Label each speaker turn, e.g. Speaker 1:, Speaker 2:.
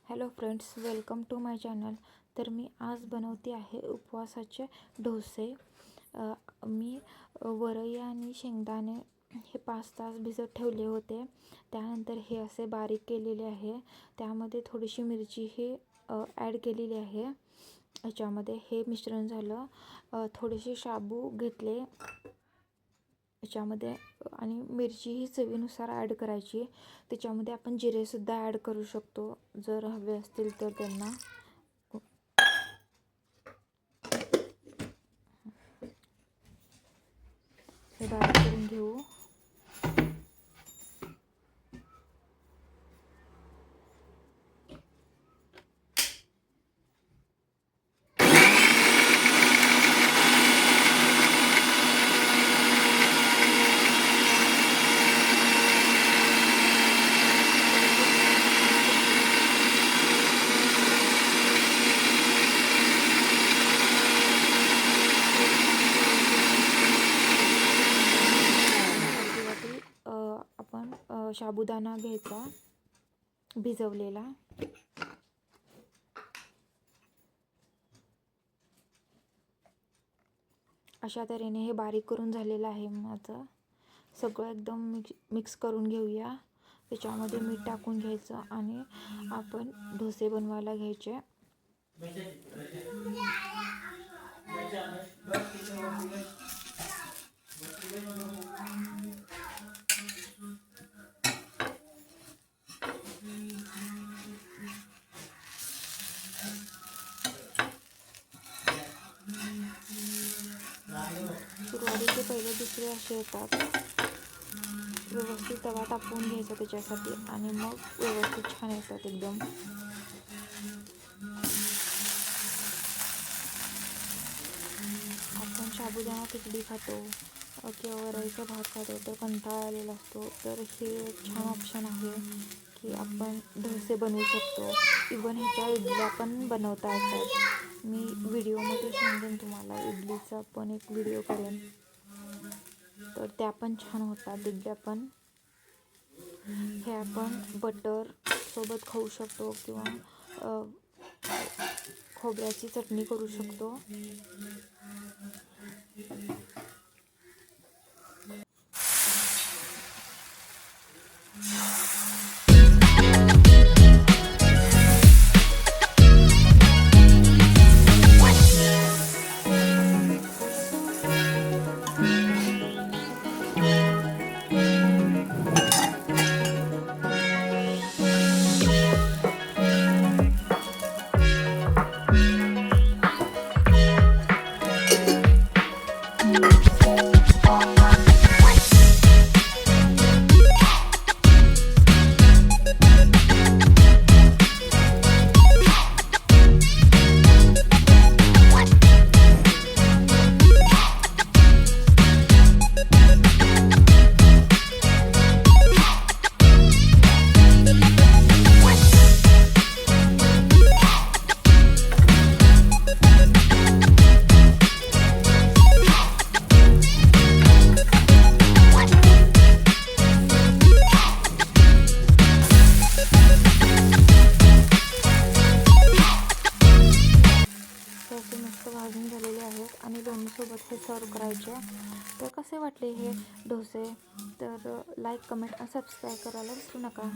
Speaker 1: Hello friends, welcome to my channel. तर मी आज बनवते आहे उपवासाचे डोसे. मी वरई आणि शेंगदाणे हे 5 तास भिजत ठेवले होते. त्यानंतर हे असे बारीक केलेले आहे. त्यामध्ये थोडीशी मिरचीही ॲड केलेली आहे. याच्यामध्ये हे मिश्रण झालं. थोडेसे शाबू घेतले याच्यामध्ये आणि मिरची ही चवीनुसार ॲड करायची. त्याच्यामध्ये आपण जिरेसुद्धा ॲड करू शकतो जर हवे असतील तर त्यांना. हे बारीक करून घेऊ. आपण साबुदाणा घ्यायचा भिजवलेला. अशा तऱ्हेने हे बारीक करून झालेलं आहे. माझं सगळं एकदम मिक्स करून घेऊया. त्याच्यामध्ये मीठ टाकून घ्यायचं आणि आपण डोसे बनवायला घ्यायचे. सुरुवातीचे पहिले दुसरे असे येतात. व्यवस्थित तवा तापवून घ्यायचा त्याच्यासाठी आणि मग व्यवस्थित छान येतात एकदम. आपण साबुदाणा खिचडी खातो किंवा वरईचा भात खातो तर कंटाळा आलेला असतो, तर हे एक छान ऑप्शन आहे की आपण डोसे बनवू शकतो. इवन ह्याच्या इडल्या पण बनवता येतात. मी व्हिडिओमध्ये सांगेन तुम्हाला, इडलीचा पण एक व्हिडिओ करेन, तर त्या पण छान होतात इडल्या पण. हे आपण बटर सोबत खाऊ शकतो किंवा खोबऱ्याची चटणी करू शकतो. मस्त भाजून झालेले आहेत आणि लोणीसोबत हे सर्व करायचे. तर कसे वाटले हे डोसे? तर लाईक, कमेंट आणि सबस्क्राईब करायला विसरू नका.